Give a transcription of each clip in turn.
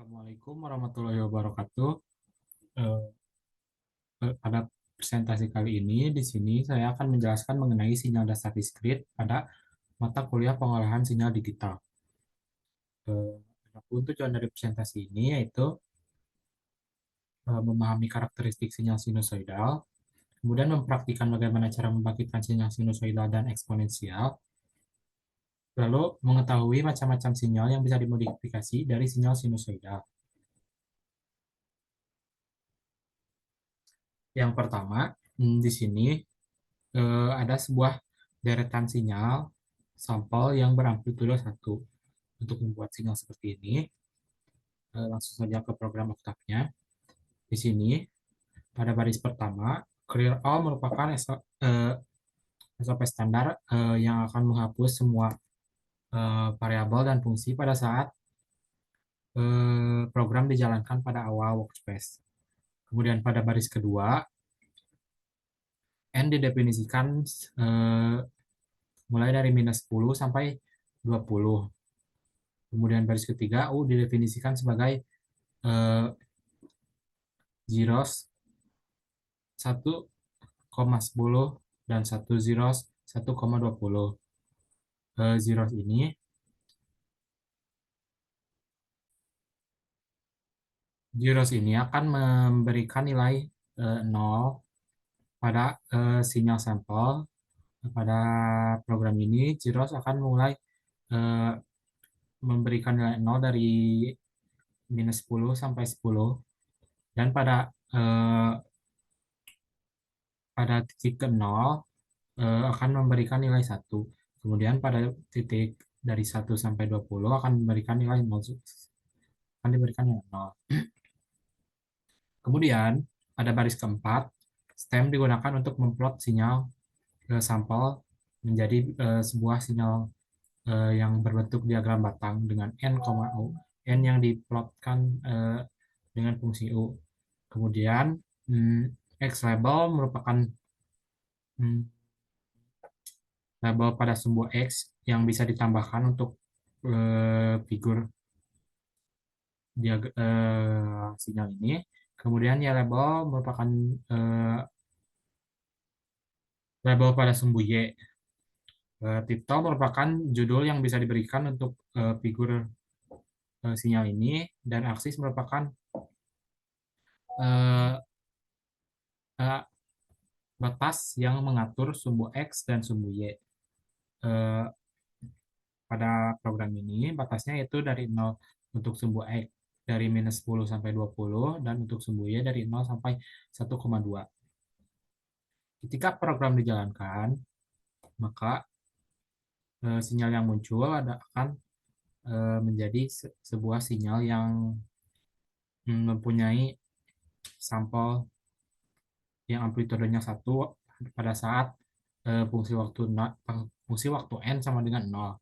Assalamualaikum warahmatullahi wabarakatuh. Eh, Pada presentasi kali ini, di sini saya akan menjelaskan mengenai sinyal dasar diskrit pada mata kuliah pengolahan sinyal digital. Eh, Adapun tujuan dari presentasi ini yaitu memahami karakteristik sinyal sinusoidal, kemudian mempraktikkan bagaimana cara membangkitkan sinyal sinusoidal dan eksponensial, lalu mengetahui macam-macam sinyal yang bisa dimodifikasi dari sinyal sinusoidal. Yang pertama, di sini ada sebuah deretan sinyal sampel yang beramplitudo 1. Untuk membuat sinyal seperti ini, langsung saja ke program Octave-nya. Di sini, pada baris pertama, clear all merupakan SOP standar yang akan menghapus semua variabel dan fungsi pada saat program dijalankan pada awal workspace. Kemudian pada baris kedua, N didefinisikan eh, mulai dari -10 sampai 20. Kemudian baris ketiga, U didefinisikan sebagai zeros 1,10 dan 1 zeros 1,20. Zeros ini akan memberikan nilai 0 pada sinyal sampel. Pada program ini, zeros akan mulai eh, memberikan nilai 0 dari -10 sampai 10. Dan pada titik ke 0 akan memberikan nilai 1. Kemudian pada titik dari 1 sampai 20 akan memberikan nilai 0. Akan diberikan nilai 0. Kemudian pada baris keempat, stem digunakan untuk memplot sinyal sampel menjadi sebuah sinyal yang berbentuk diagram batang dengan n, u. N yang diplotkan dengan fungsi u. Kemudian X label merupakan label pada sumbu X yang bisa ditambahkan untuk figur sinyal ini. Kemudian ya label merupakan label pada sumbu Y. Title merupakan judul yang bisa diberikan untuk figur sinyal ini, dan aksis merupakan eh, eh, batas yang mengatur sumbu X dan sumbu Y. Eh, Pada program ini, batasnya yaitu dari 0 untuk sumbu X dari -10 sampai 20, dan untuk sumbu Y dari 0 sampai 1,2. Ketika program dijalankan, maka sinyal yang muncul akan menjadi sebuah sinyal yang mempunyai sampel yang amplitudenya 1 pada saat fungsi waktu n sama dengan 0.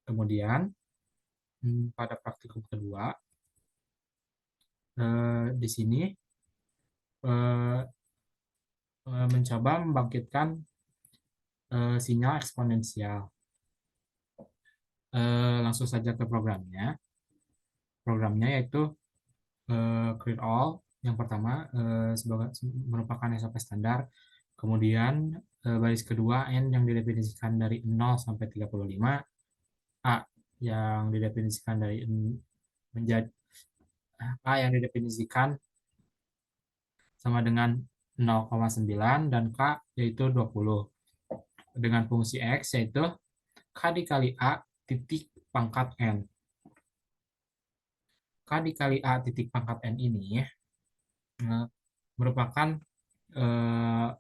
Kemudian pada praktikum kedua, di sini eh, mencoba membangkitkan sinyal eksponensial. Langsung saja ke programnya. Programnya yaitu clear all. Yang pertama merupakan SOP standar. Kemudian baris kedua N yang didefinisikan dari 0 sampai 35, A yang didefinisikan dari menjadi A yang didefinisikan sama dengan 0,9, dan K yaitu 20. Dengan fungsi X yaitu K dikali A titik pangkat N. K dikali A titik pangkat N ini merupakan eh,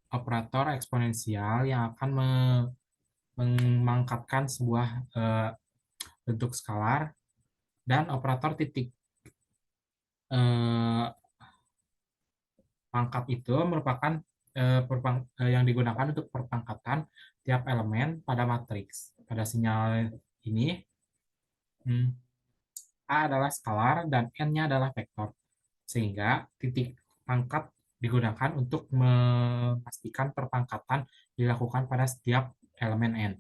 operator eksponensial yang akan memangkatkan sebuah bentuk skalar, dan operator titik eh, pangkat itu merupakan yang digunakan untuk perpangkatan tiap elemen pada matriks. Pada sinyal ini, A adalah skalar dan N-nya adalah vektor. Sehingga titik pangkat digunakan untuk memastikan perpangkatan dilakukan pada setiap elemen N.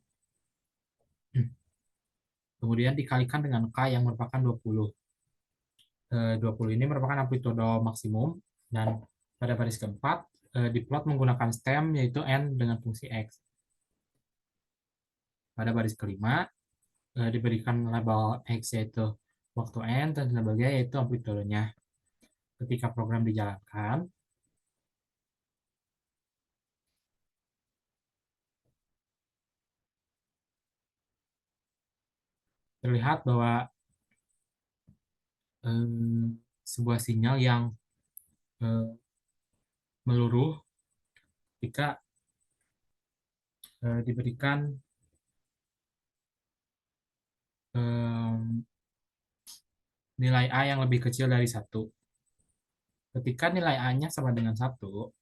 kemudian dikalikan dengan K yang merupakan 20. 20 ini merupakan amplitudo maksimum, dan pada baris keempat diplot menggunakan stem yaitu N dengan fungsi X. Pada baris kelima diberikan label X yaitu waktu N dan labelnya yaitu amplitudenya. Ketika program dijalankan, terlihat bahwa sebuah sinyal yang eh, meluruh ketika diberikan nilai A yang lebih kecil dari satu. Ketika nilai A-nya sama dengan satu,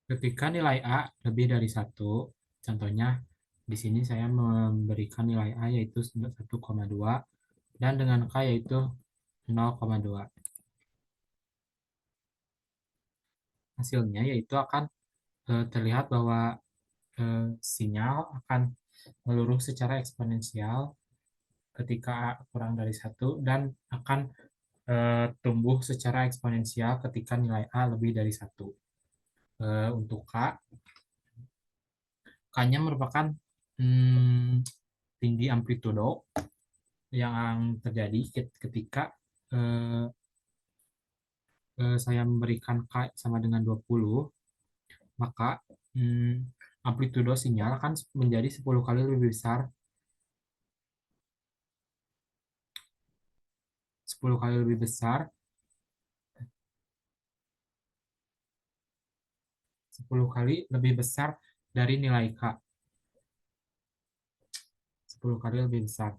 ketika nilai A lebih dari satu, contohnya di sini saya memberikan nilai A yaitu 1,2 dan dengan K yaitu 0,2. Hasilnya yaitu akan terlihat bahwa sinyal akan meluruh secara eksponensial ketika A kurang dari satu dan akan tumbuh secara eksponensial ketika nilai A lebih dari satu. Untuk K-nya merupakan tinggi amplitudo yang terjadi ketika eh, saya memberikan K sama dengan 20, maka amplitudo sinyal akan menjadi 10 kali lebih besar, 10 kali lebih besar, 10 kali lebih besar dari nilai K. 10 kali lebih besar.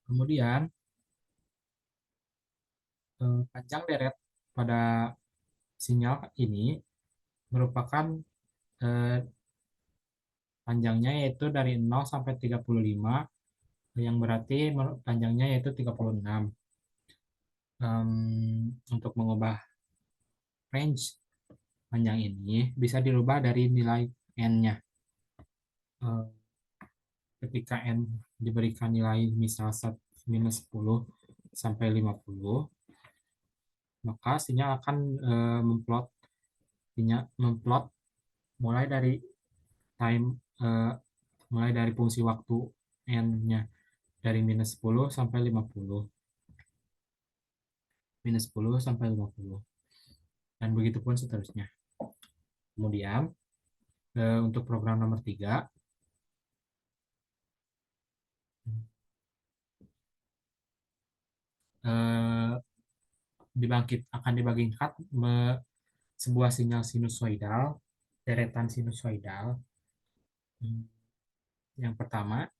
Kemudian panjang deret pada sinyal ini merupakan eh, panjangnya yaitu dari 0 sampai 35, yang berarti panjangnya yaitu 36. Untuk mengubah range panjang ini bisa dirubah dari nilai n-nya. Ketika n diberikan nilai misal minus 10 sampai 50, maka sinyal akan memplot mulai dari time mulai dari fungsi waktu n-nya dari minus 10 sampai 50. Minus 10 sampai 50. Dan begitu pun seterusnya. Kemudian untuk program nomor 3, akan dibangkitkan sebuah sinyal sinusoidal, deretan sinusoidal. Yang pertama,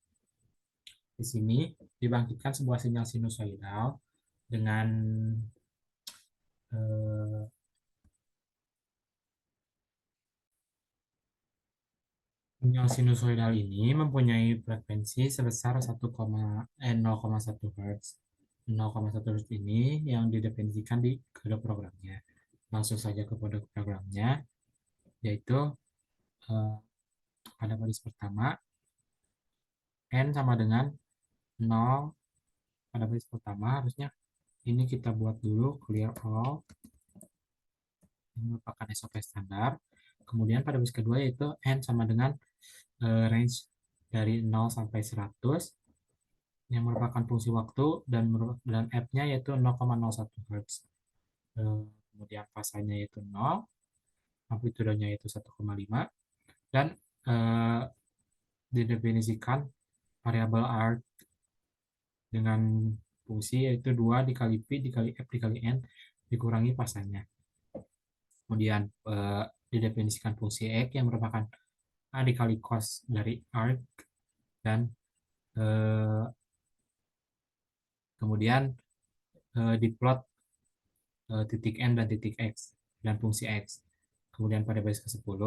di sini dibangkitkan sebuah sinyal sinusoidal dengan sinyal sinusoidal ini mempunyai frekuensi sebesar 0,1 Hz. 0,1 Hz ini yang didefinisikan di kode programnya. Langsung saja ke kode programnya, yaitu pada baris pertama n sama dengan 0. Pada baris pertama harusnya ini kita buat dulu clear all, ini merupakan SOP standar. Kemudian pada baris kedua yaitu n sama dengan range dari 0 sampai 100 yang merupakan fungsi waktu, dan f-nya yaitu 0,01 Hz. Kemudian fasanya yaitu 0, amplitudenya yaitu 1,5, dan didefinisikan variabel R dengan fungsi yaitu 2 dikali P dikali F dikali N dikurangi pasanya. Kemudian didefinisikan fungsi X yang merupakan A dikali cos dari R, dan kemudian diplot titik N dan titik X dan fungsi X. Kemudian pada baris ke-10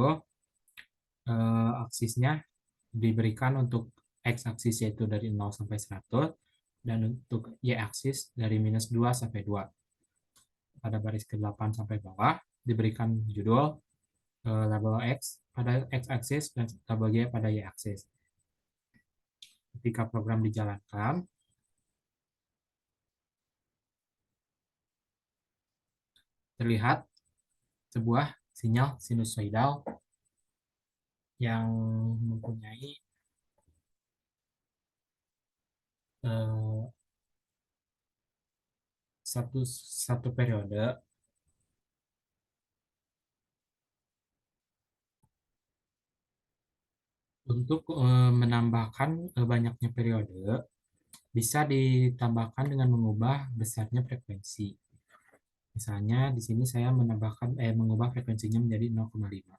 aksisnya diberikan untuk X-aksis yaitu dari 0 sampai 100, dan untuk Y-aksis dari minus 2 sampai 2. pada baris ke-8 sampai bawah diberikan judul label X pada X-axis dan label Y pada Y-axis. Ketika program dijalankan, terlihat sebuah sinyal sinusoidal yang mempunyai satu periode untuk menambahkan banyaknya periode bisa ditambahkan dengan mengubah besarnya frekuensi. Misalnya di sini saya mengubah frekuensinya menjadi 0,5.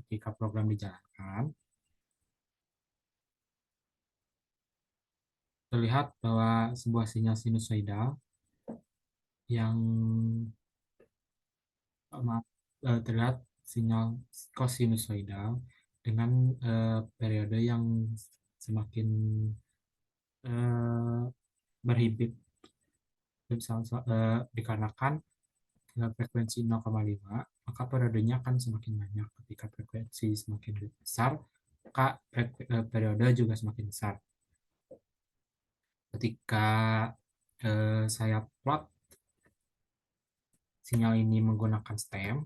Ketika program dijalankan, terlihat bahwa sebuah sinyal sinusoidal yang maaf, terlihat sinyal kosinusoidal dengan periode yang semakin eh, berhimpit dikarenakan frekuensi 0,5 maka periodenya akan semakin banyak. Ketika frekuensi semakin besar maka periode juga semakin besar. Ketika saya plot sinyal ini menggunakan stem,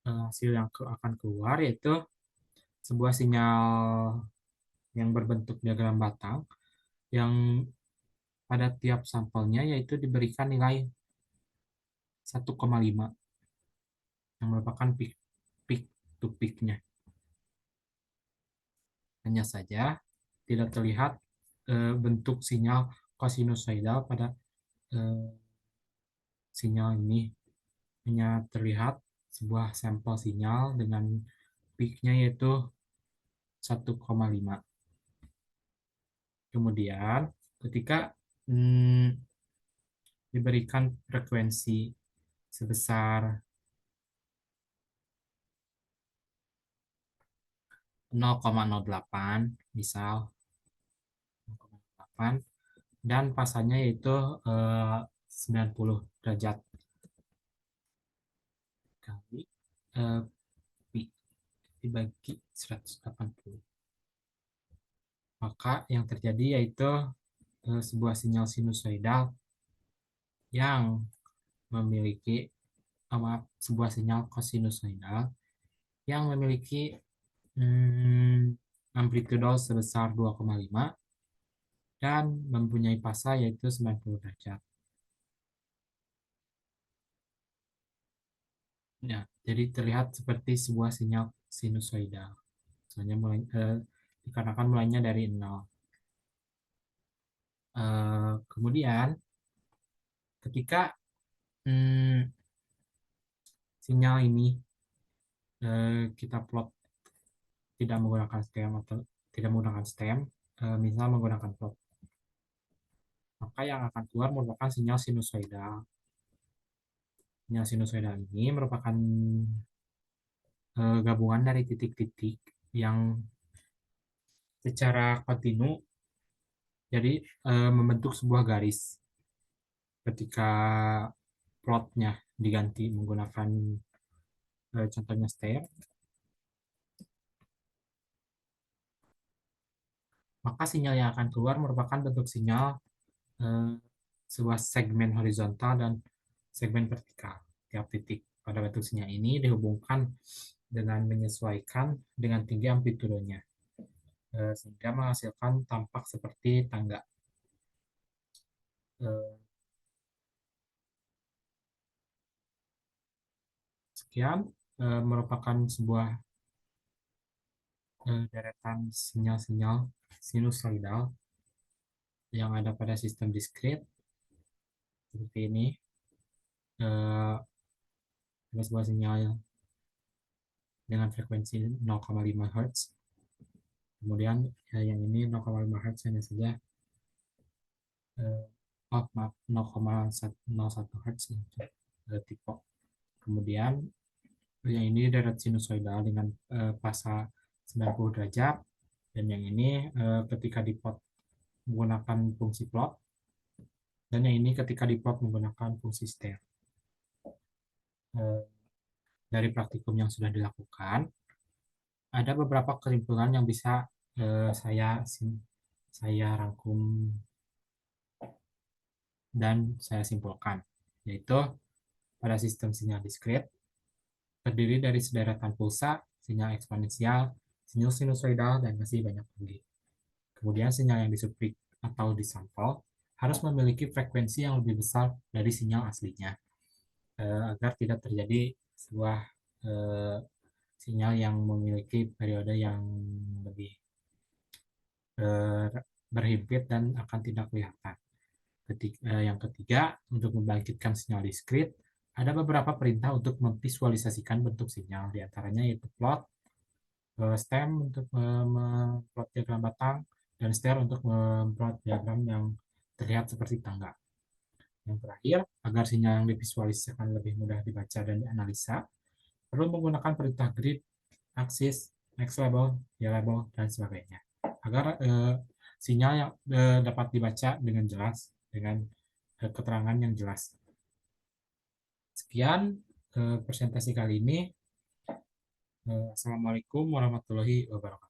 hasil yang akan keluar yaitu sebuah sinyal yang berbentuk diagram batang yang pada tiap sampelnya yaitu diberikan nilai 1,5 yang merupakan peak to peak-nya. Hanya saja tidak terlihat bentuk sinyal kosinusoidal pada eh, sinyal ini. Hanya terlihat sebuah sampel sinyal dengan peak-nya yaitu 1,5. Kemudian ketika diberikan frekuensi sebesar 0,08 misal 0,08 dan pasanya yaitu 90 derajat kali pi dibagi 180. Maka yang terjadi yaitu sebuah sinyal sinusoidal yang memiliki sebuah sinyal kosinusoidal yang memiliki amplitudo sebesar 2,5 dan mempunyai fasa yaitu 90 derajat. Ya, jadi terlihat seperti sebuah sinyal sinusoidal. Soalnya dikarenakan mulainya dari 0. Kemudian ketika sinyal ini kita plot tidak menggunakan stem atau tidak menggunakan stem, misal menggunakan plot, maka yang akan keluar merupakan sinyal sinusoidal. Sinyal sinusoidal ini merupakan gabungan dari titik-titik yang secara kontinu jadi membentuk sebuah garis. Ketika plotnya diganti menggunakan contohnya stem, maka sinyal yang akan keluar merupakan bentuk sinyal sebuah segmen horizontal dan segmen vertikal. Tiap titik pada bentuk sinyal ini dihubungkan dengan menyesuaikan dengan tinggi amplitudonya, sehingga menghasilkan tampak seperti tangga. Sekian merupakan sebuah deretan sinyal-sinyal sinusoidal yang ada pada sistem diskrit seperti ini. Ada sebuah sinyal dengan frekuensi 0,5 Hz. Kemudian yang ini 0,5 Hz hanya saja maaf 0,01 Hz tipe. Kemudian yang ini deret sinusoidal dengan fasa 90 derajat dan yang ini ketika diplot menggunakan fungsi plot Dan yang ini ketika diplot menggunakan fungsi step. Dari praktikum yang sudah dilakukan, ada beberapa kesimpulan yang bisa saya rangkum dan saya simpulkan, yaitu pada sistem sinyal diskrit terdiri dari sederetan pulsa, sinyal eksponensial, sinyal sinusoidal, dan masih banyak lagi. Kemudian sinyal yang disuplik atau disampel harus memiliki frekuensi yang lebih besar dari sinyal aslinya agar tidak terjadi sebuah eh, sinyal yang memiliki periode yang lebih berhimpit dan akan tidak kelihatan. Yang ketiga, untuk membangkitkan sinyal diskrit, ada beberapa perintah untuk memvisualisasikan bentuk sinyal, di antaranya yaitu plot, stem untuk memplot diagram batang, dan star untuk memplot diagram yang terlihat seperti tangga. Yang terakhir, agar sinyal yang divisualisasikan lebih mudah dibaca dan dianalisa, perlu menggunakan perintah grid, axis, next level, y level, dan sebagainya. Agar sinyal yang dapat dibaca dengan jelas, dengan keterangan yang jelas. Sekian presentasi kali ini. Assalamualaikum warahmatullahi wabarakatuh.